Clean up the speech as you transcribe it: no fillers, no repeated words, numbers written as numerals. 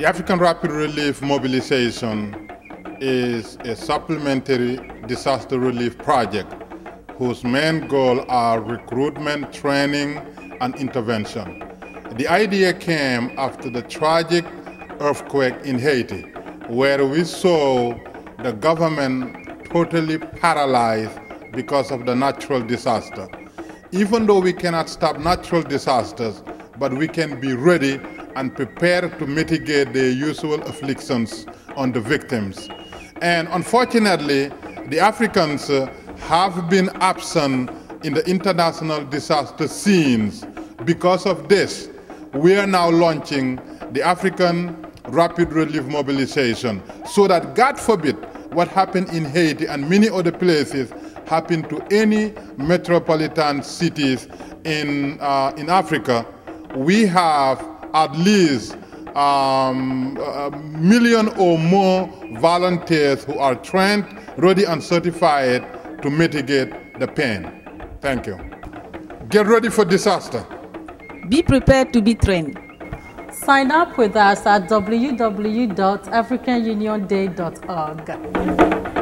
The African Rapid Relief Mobilization is a supplementary disaster relief project whose main goals are recruitment, training, and intervention. The idea came after the tragic earthquake in Haiti, where we saw the government totally paralyzed because of the natural disaster. Even though we cannot stop natural disasters, but we can be ready and prepared to mitigate the usual afflictions on the victims. And unfortunately, the Africans have been absent in the international disaster scenes. Because of this, we are now launching the African Rapid Relief Mobilization so that, God forbid, what happened in Haiti and many other places happen to any metropolitan cities in Africa, we have at least a million or more volunteers who are trained, ready, and certified to mitigate the pain. Thank you. Get ready for disaster. Be prepared to be trained. Sign up with us at www.africanunionday.org.